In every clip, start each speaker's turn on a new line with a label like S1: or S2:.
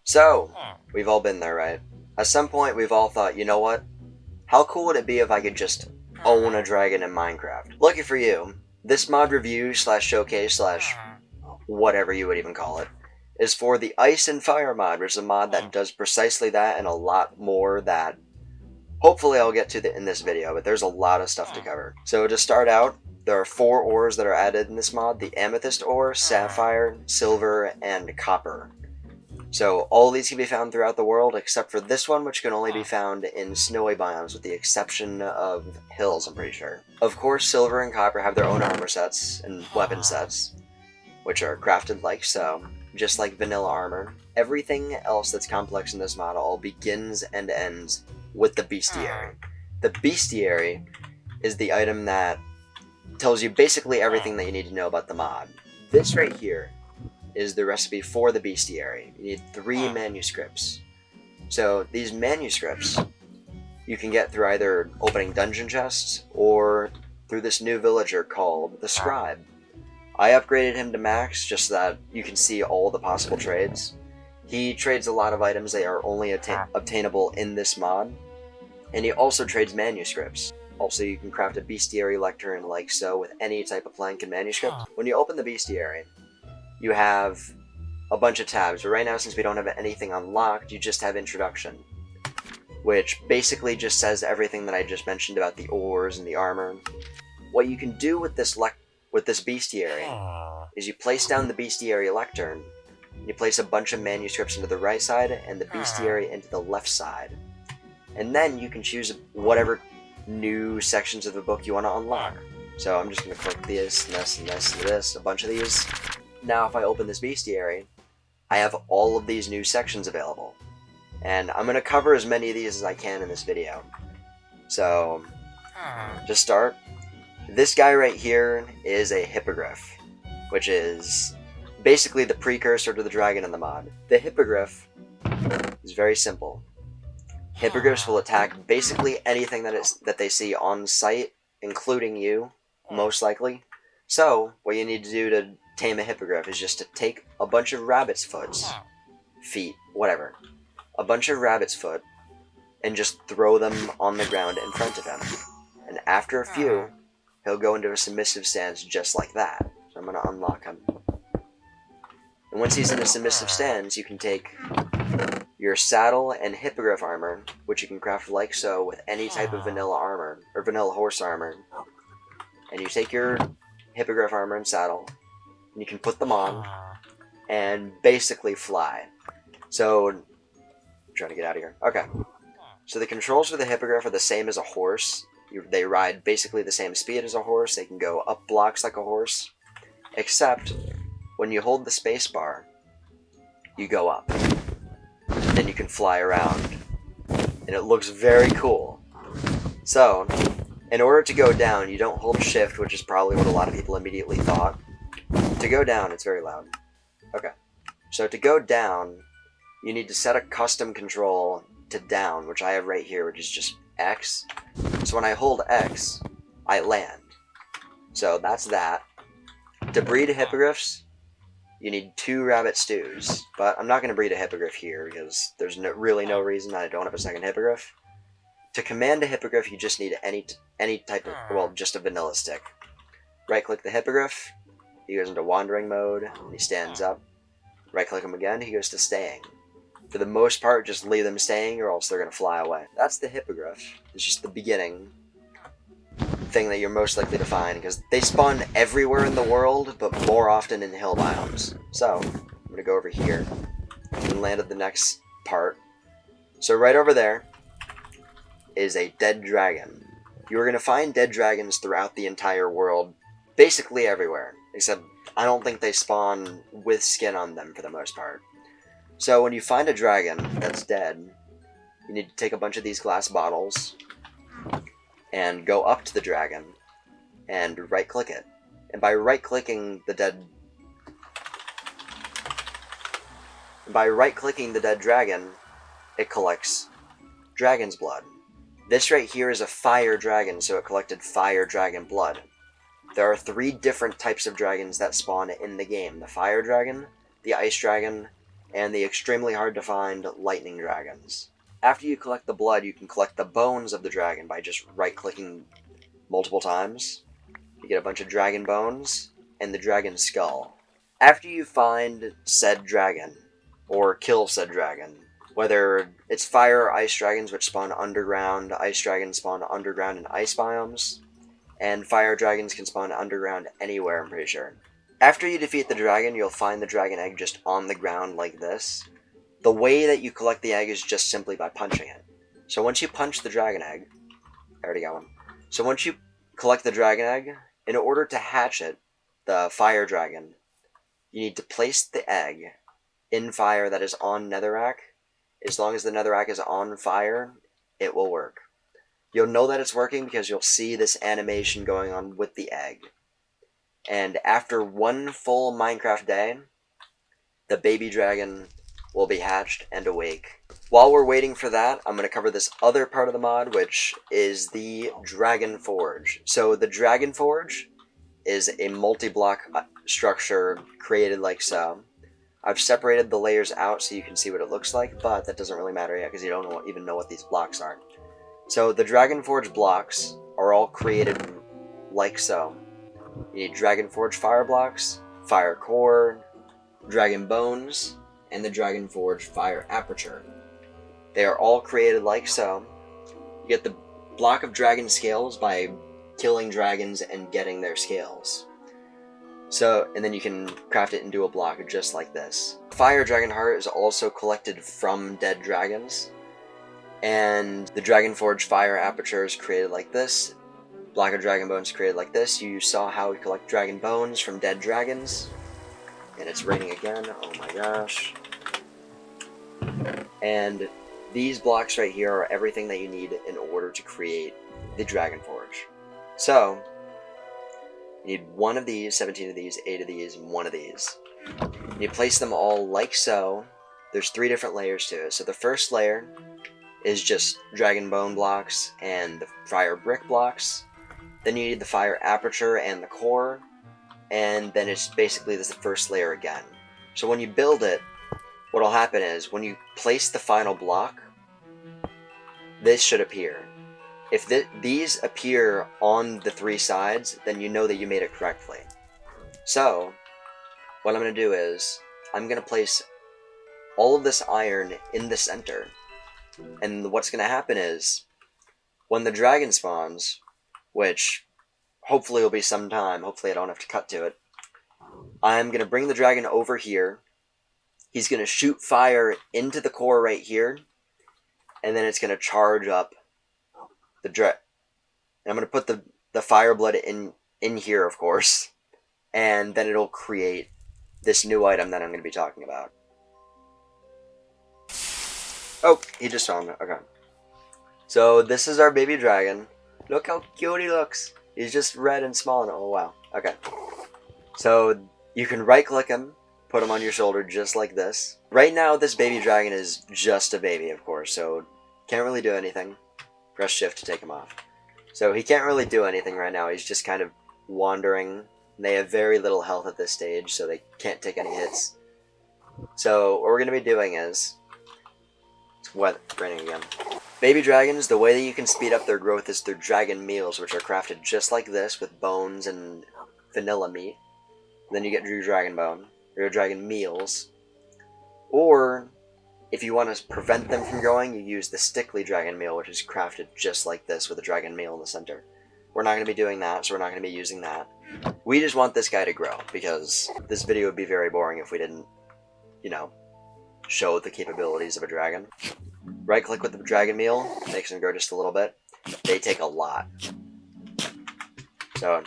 S1: So, we've all been there, right? At some point, we've all thought, you know what? How cool would it be if I could just own a dragon in Minecraft? Lucky for you, this mod review slash showcase slash whatever you would even call it is for the Ice and Fire mod, which is a mod that does precisely that and a lot more that hopefully I'll get to in this video, but there's a lot of stuff to cover. So to start out, there are 4 ores that are added in this mod: the Amethyst ore, Sapphire, Silver, and Copper. So all of these can be found throughout the world, except for this one, which can only be found in snowy biomes, with the exception of hills, I'm pretty sure. Of course, Silver and Copper have their own armor sets and weapon sets, which are crafted like so, just like vanilla armor. Everything else that's complex in this model all begins and ends with the Bestiary. The Bestiary is the item that tells you basically everything that you need to know about the mod. This right here is the recipe for the Bestiary. You need 3 manuscripts. So these manuscripts you can get through either opening dungeon chests or through this new villager called the Scribe. I upgraded him to max just so that you can see all the possible trades. He trades a lot of items that are only obtainable in this mod, and he also trades manuscripts. Also, you can craft a Bestiary lectern like so with any type of plank and manuscript. When you open the Bestiary, you have a bunch of tabs, but right now, since we don't have anything unlocked, you just have Introduction, which basically just says everything that I just mentioned about the ores and the armor. What you can do with this Bestiary is you place down the Bestiary lectern, you place a bunch of manuscripts into the right side and the Bestiary into the left side, and then you can choose whatever new sections of the book you want to unlock. So I'm just going to click this, and this, and this, and this, a bunch of these. Now if I open this Bestiary, I have all of these new sections available. And I'm going to cover as many of these as I can in this video. So, to start, this guy right here is a Hippogriff, which is basically the precursor to the dragon in the mod. The Hippogriff is very simple. Hippogriffs will attack basically anything that they see on sight, including you, most likely. So, what you need to do to tame a Hippogriff is just to take a bunch of rabbit's feet, whatever, a bunch of rabbit's foot, and just throw them on the ground in front of him. And after a few, he'll go into a submissive stance just like that. So I'm going to unlock him. And once he's in a submissive stance, you can take your saddle and Hippogriff armor, which you can craft like so with any type of vanilla armor, or vanilla horse armor. And you take your Hippogriff armor and saddle, and you can put them on, and basically fly. So, I'm trying to get out of here. Okay. So the controls for the Hippogriff are the same as a horse. They ride basically the same speed as a horse. They can go up blocks like a horse. Except, when you hold the space bar, you go up. And then you can fly around. And it looks very cool. So, in order to go down, you don't hold shift, which is probably what a lot of people immediately thought. To go down, it's very loud. Okay. So to go down, you need to set a custom control to down, which I have right here, which is just X. So when I hold X, I land. So that's that. To breed Hippogriffs, you need 2 rabbit stews. But I'm not going to breed a Hippogriff here, because there's really no reason I don't have a second Hippogriff. To command a Hippogriff, you just need any type of, well, just a vanilla stick. Right-click the Hippogriff, he goes into wandering mode, and he stands up. Right-click him again, he goes to staying. For the most part, just leave them staying, or else they're going to fly away. That's the Hippogriff. It's just the beginning thing that you're most likely to find, because they spawn everywhere in the world, but more often in hill biomes. So, I'm going to go over here, and land at the next part. So right over there is a dead dragon. You are going to find dead dragons throughout the entire world, basically everywhere, except I don't think they spawn with skin on them for the most part. So when you find a dragon that's dead, you need to take a bunch of these glass bottles and go up to the dragon and right-click it. And by right-clicking the dead dragon, it collects dragon's blood. This right here is a fire dragon, so it collected fire dragon blood. There are 3 different types of dragons that spawn in the game: the fire dragon, the ice dragon, and the extremely hard to find lightning dragons. After you collect the blood, you can collect the bones of the dragon by just right-clicking multiple times. You get a bunch of dragon bones and the dragon skull. After you find said dragon, or kill said dragon, whether it's fire or ice dragons which spawn underground, ice dragons spawn underground in ice biomes, and fire dragons can spawn underground anywhere, I'm pretty sure. After you defeat the dragon, you'll find the dragon egg just on the ground like this. The way that you collect the egg is just simply by punching it. So once you punch the dragon egg, I already got one. So once you collect the dragon egg, in order to hatch it, the fire dragon, you need to place the egg in fire that is on netherrack. As long as the netherrack is on fire, it will work. You'll know that it's working because you'll see this animation going on with the egg. And after one full Minecraft day, the baby dragon will be hatched and awake. While we're waiting for that, I'm going to cover this other part of the mod, which is the Dragon Forge. So the Dragon Forge is a multi-block structure created like so. I've separated the layers out so you can see what it looks like, but that doesn't really matter yet because you don't even know what these blocks are. So the Dragon Forge blocks are all created like so. You need Dragon Forge fire blocks, fire core, dragon bones, and the Dragon Forge fire aperture. They are all created like so. You get the block of dragon scales by killing dragons and getting their scales. So, and then you can craft it into a block just like this. Fire Dragon Heart is also collected from dead dragons. And the Dragon Forge fire aperture is created like this. Block of dragon bones created like this. You saw how we collect dragon bones from dead dragons. And it's raining again. Oh my gosh. And these blocks right here are everything that you need in order to create the Dragon Forge. So, you need one of these, 17 of these, 8 of these, and 1 of these. You place them all like so. There's 3 different layers to it. So the first layer is just dragon bone blocks and the fire brick blocks. Then you need the fire aperture and the core. And then it's basically this first layer again. So when you build it, what will happen is when you place the final block, this should appear. If these appear on the 3 sides, then you know that you made it correctly. So, what I'm going to do is, I'm going to place all of this iron in the center. And what's going to happen is, when the dragon spawns, which hopefully will be some time, hopefully I don't have to cut to it, I'm going to bring the dragon over here. He's going to shoot fire into the core right here, and then it's going to charge up the and I'm going to put the fire blood in here, of course, and then it'll create this new item that I'm going to be talking about. Oh, he just found it. Okay. So this is our baby dragon. Look how cute he looks. He's just red and small and oh wow. Okay. So you can right click him, put him on your shoulder just like this. Right now this baby dragon is just a baby, of course, so can't really do anything. Press shift to take him off. So he can't really do anything right now. He's just kind of wandering. They have very little health at this stage, so they can't take any hits. So what we're going to be doing is... It's wet, raining again. Baby dragons, the way that you can speed up their growth is through dragon meals, which are crafted just like this with bones and vanilla meat. Then you get your dragon bone, or your dragon meals. Or... if you want to prevent them from growing, you use the stickly dragon meal, which is crafted just like this with a dragon meal in the center. We're not going to be doing that, so we're not going to be using that. We just want this guy to grow, because this video would be very boring if we didn't, you know, show the capabilities of a dragon. Right-click with the dragon meal, makes him grow just a little bit. They take a lot. So,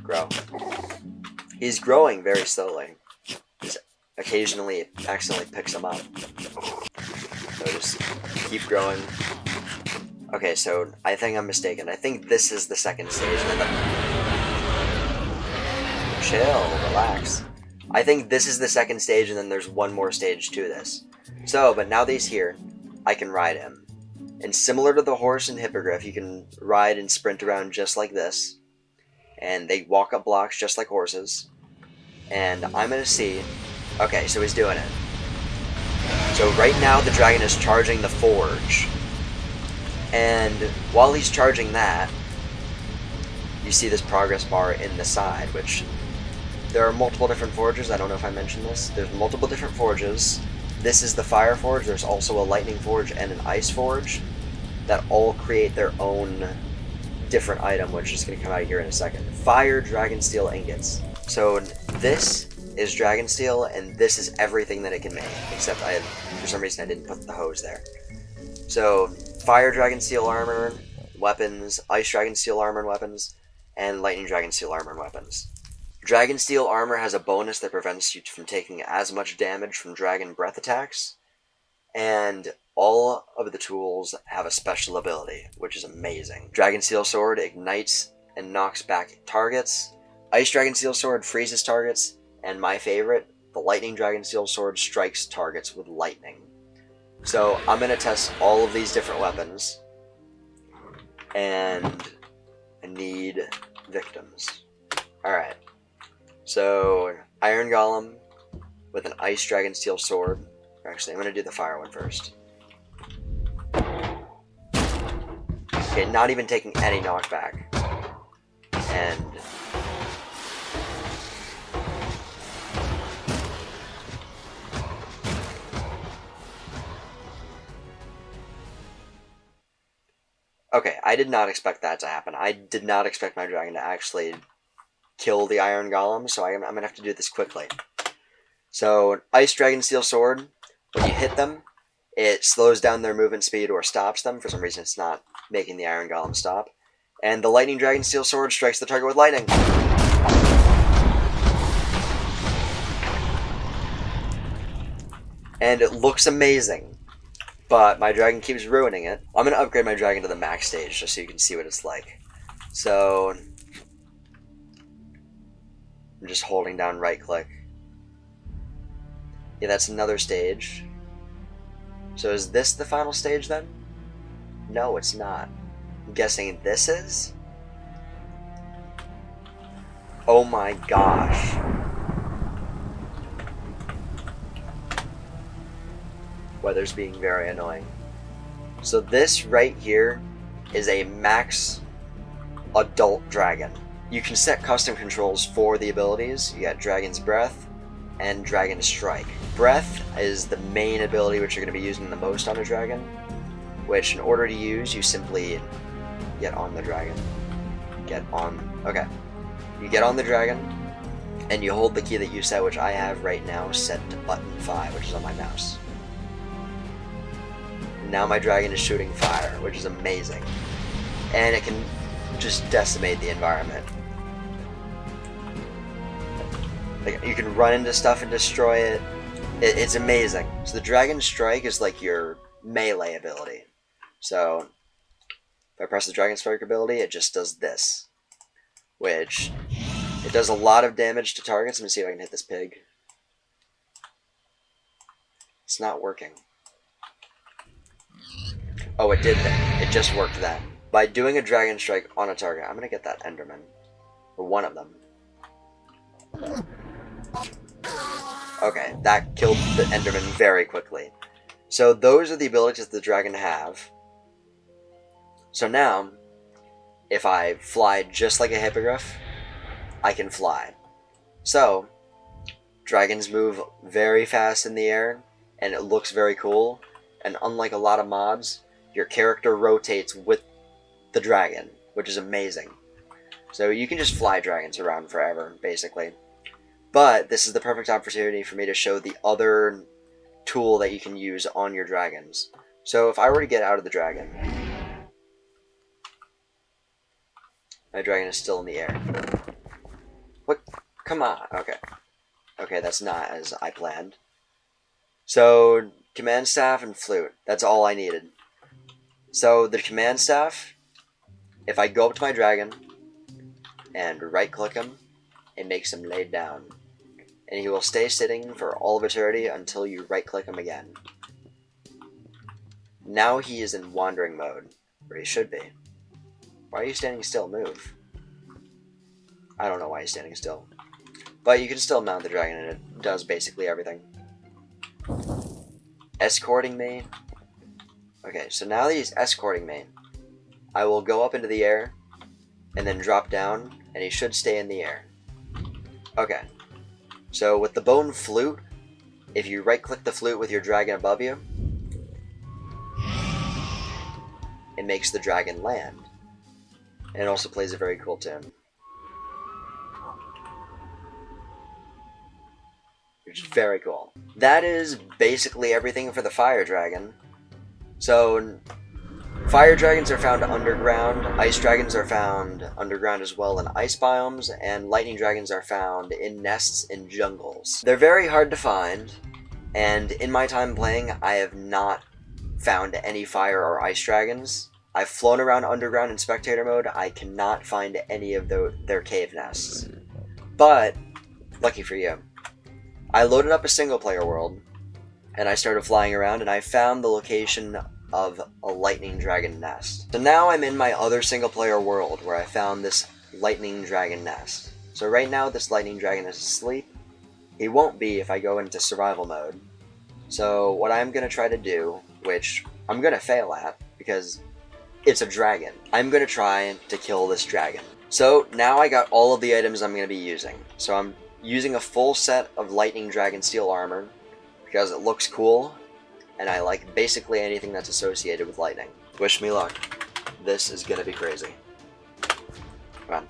S1: grow. He's growing very slowly. Occasionally it accidentally picks them up. So just keep growing. Okay, so I think I'm mistaken. I think this is the second stage. And then chill, relax. I think this is the second stage and then there's one more stage to this. So, but now that he's here, I can ride him. And similar to the horse and hippogriff, you can ride and sprint around just like this. And they walk up blocks just like horses. And I'm gonna see... Okay, so he's doing it. So right now the dragon is charging the forge. And while he's charging that, you see this progress bar in the side, which there are multiple different forges. I don't know if I mentioned this. There's multiple different forges. This is the fire forge. There's also a lightning forge and an ice forge that all create their own different item, which is going to come out here in a second. Fire dragon steel ingots. So this is dragon steel, and this is everything that it can make, except for some reason I didn't put the hose there. So fire dragon steel armor, weapons, ice dragon steel armor and weapons, and lightning dragon steel armor and weapons. Dragon steel armor has a bonus that prevents you from taking as much damage from dragon breath attacks, and all of the tools have a special ability, which is amazing. Dragon steel sword ignites and knocks back targets. Ice dragon steel sword freezes targets, and my favorite, the lightning dragon steel sword strikes targets with lightning. So I'm going to test all of these different weapons, and I need victims. Alright, so Iron Golem with an Ice Dragon Steel Sword. Actually, I'm going to do the fire one first. Okay, not even taking any knockback. And okay, I did not expect that to happen. I did not expect my dragon to actually kill the Iron Golem, so I'm going to have to do this quickly. So, Ice Dragon Steel Sword, when you hit them, it slows down their movement speed or stops them. For some reason, it's not making the Iron Golem stop. And the Lightning Dragon Steel Sword strikes the target with lightning. And it looks amazing. But my dragon keeps ruining it. I'm going to upgrade my dragon to the max stage just so you can see what it's like. So, I'm just holding down right click. Yeah, that's another stage. So is this the final stage then? No, it's not. I'm guessing this is? Oh my gosh. Weather's being very annoying. So this right here is a max adult dragon. You can set custom controls for the abilities. You got Dragon's Breath and Dragon's Strike. Breath is the main ability which you're going to be using the most on a dragon, which in order to use, you simply get on the dragon. Okay. You get on the dragon, and you hold the key that you set, which I have right now set to button 5, which is on my mouse. Now my dragon is shooting fire, which is amazing. And it can just decimate the environment. Like, you can run into stuff and destroy it. It's amazing. So the Dragon's Strike is like your melee ability. So if I press the Dragon Strike ability, it just does this. Which, it does a lot of damage to targets. Let me see if I can hit this pig. It's not working. Oh, it did that. It just worked that. By doing a Dragon Strike on a target, I'm going to get that Enderman. Or one of them. Okay, that killed the Enderman very quickly. So those are the abilities the dragon have. So now, if I fly just like a hippogriff, I can fly. So, dragons move very fast in the air, and it looks very cool. And unlike a lot of mods, your character rotates with the dragon, which is amazing. So you can just fly dragons around forever, basically. But this is the perfect opportunity for me to show the other tool that you can use on your dragons. So if I were to get out of the dragon, my dragon is still in the air. What? Come on. Okay. Okay, that's not as I planned. So, command staff and flute. That's all I needed. So, the command staff, if I go up to my dragon and right-click him, it makes him lay down. And he will stay sitting for all of eternity until you right-click him again. Now he is in wandering mode, where he should be. Why are you standing still? Move. I don't know why he's standing still. But you can still mount the dragon, and it does basically everything. escorting me. Okay, so now that he's escorting me, I will go up into the air and then drop down, and he should stay in the air. Okay, so with the bone flute, if you right-click the flute with your dragon above you, it makes the dragon land. And it also plays a very cool tune. Which is very cool. That is basically everything for the fire dragon. So, fire dragons are found underground, ice dragons are found underground as well in ice biomes, and lightning dragons are found in nests in jungles. They're very hard to find, and in my time playing, I have not found any fire or ice dragons. I've flown around underground in spectator mode. I cannot find any of their cave nests. But, lucky for you, I loaded up a single player world, and I started flying around, and I found the location of a lightning dragon nest. So now I'm in my other single player world where I found this lightning dragon nest. So right now this lightning dragon is asleep. He won't be if I go into survival mode. So what I'm going to try to do, which I'm going to fail at because it's a dragon, I'm going to try to kill this dragon. So now I got all of the items I'm going to be using. So I'm using a full set of lightning dragon steel armor because it looks cool, and I like basically anything that's associated with lightning. Wish me luck. This is going to be crazy. Come on.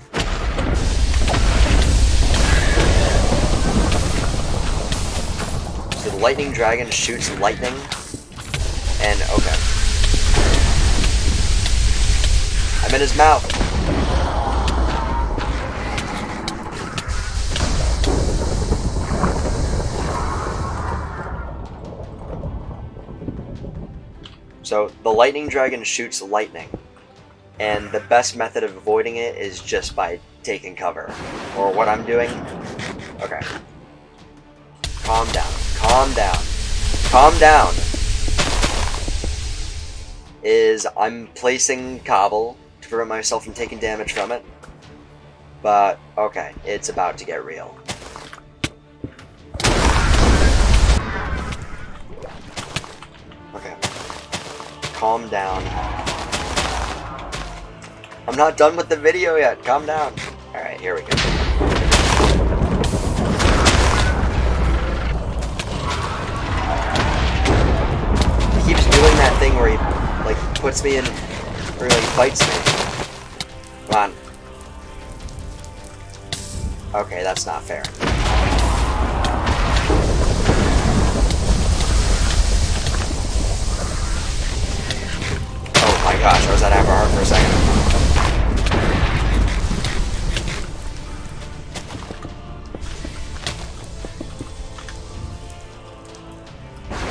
S1: So the lightning dragon shoots lightning, and okay. I'm in his mouth. So the lightning dragon shoots lightning, and the best method of avoiding it is just by taking cover. Or what I'm doing. Okay. Calm down. Calm down. Calm down. Is I'm placing cobble to prevent myself from taking damage from it. But, okay, it's about to get real. Okay. Calm down. I'm not done with the video yet. Calm down. Alright, here we go. He keeps doing that thing where he, like, puts me in, or like, bites me. Come on. Okay, that's not fair. Oh my gosh, I was at half a heart for a second.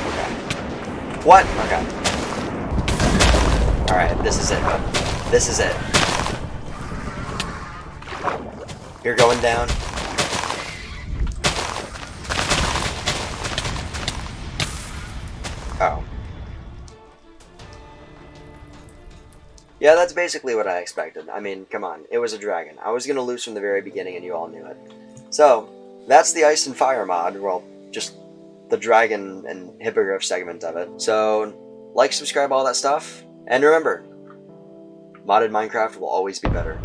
S1: Okay. What? Okay. Alright, this is it, bud. This is it. You're going down. Oh. Yeah, that's basically what I expected. I mean, come on. It was a dragon. I was going to lose from the very beginning, and you all knew it. So, that's the Ice and Fire mod. Well, just the dragon and Hippogriff segment of it. So, like, subscribe, all that stuff. And remember, modded Minecraft will always be better.